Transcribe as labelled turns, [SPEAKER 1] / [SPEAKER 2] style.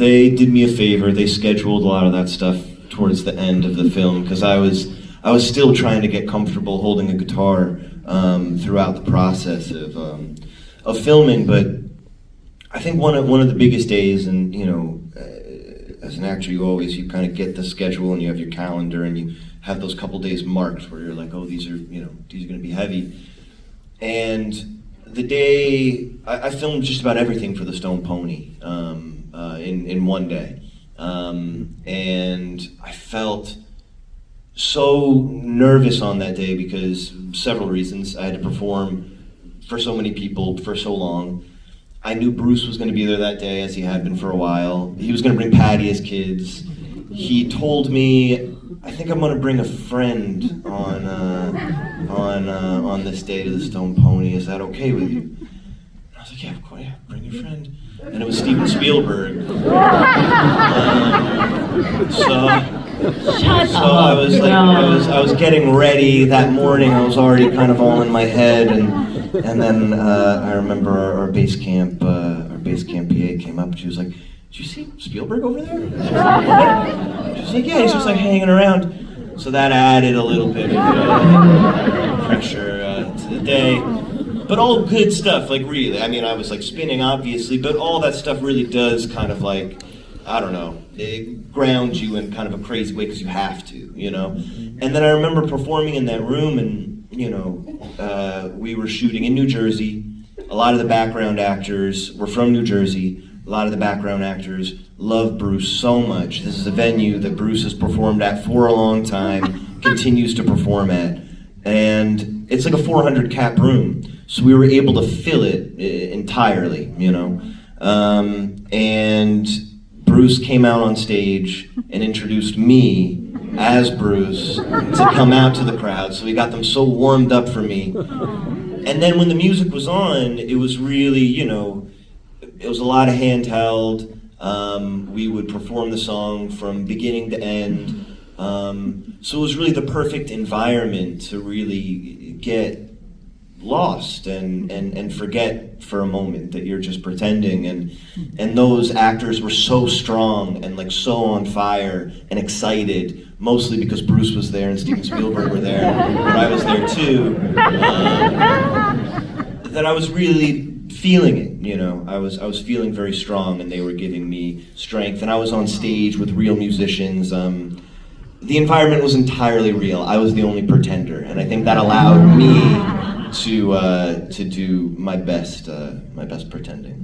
[SPEAKER 1] they did me a favor. They scheduled a lot of that stuff towards the end of the film because I was still trying to get comfortable holding a guitar throughout the process of filming. But I think one of the biggest days, and you know, as an actor, you kind of get the schedule and you have your calendar and you have those couple days marked where you're like, oh, these are going to be heavy. And the day I filmed just about everything for the Stone Pony in one day, and I felt so nervous on that day because several reasons. I had to perform for so many people for so long. I knew Bruce was going to be there that day, as he had been for a while. He was going to bring Patty as kids. He told me, I think I'm going to bring a friend on this day to the Stone Pony. Is that okay with you? And I was like, yeah, of course, yeah, bring your friend. And it was Steven Spielberg. I was like, I was getting ready that morning. I was already kind of all in my head, and then I remember our base camp PA came up and she was like, "Did you see Spielberg over there?" She was like, "Yeah, he's just like hanging around." So that added a little bit of pressure to the day. But all good stuff, like really. I mean, I was like spinning, obviously, but all that stuff really does kind of like, I don't know, it grounds you in kind of a crazy way because you have to, you know? And then I remember performing in that room and, you know, we were shooting in New Jersey. A lot of the background actors were from New Jersey. A lot of the background actors love Bruce so much. This is a venue that Bruce has performed at for a long time, continues to perform at. And it's like a 400 cap room. So we were able to fill it entirely, you know? And Bruce came out on stage and introduced me as Bruce to come out to the crowd. So we got them so warmed up for me. And then when the music was on, it was really, you know, it was a lot of handheld. We would perform the song from beginning to end. So it was really the perfect environment to really get lost and forget for a moment that you're just pretending, and those actors were so strong and like so on fire and excited, mostly because Bruce was there and Steven Spielberg were there, but I was there too, that I was really feeling it, you know. I was feeling very strong and they were giving me strength, and I was on stage with real musicians. The environment was entirely real. I was the only pretender, and I think that allowed me to do my best pretending.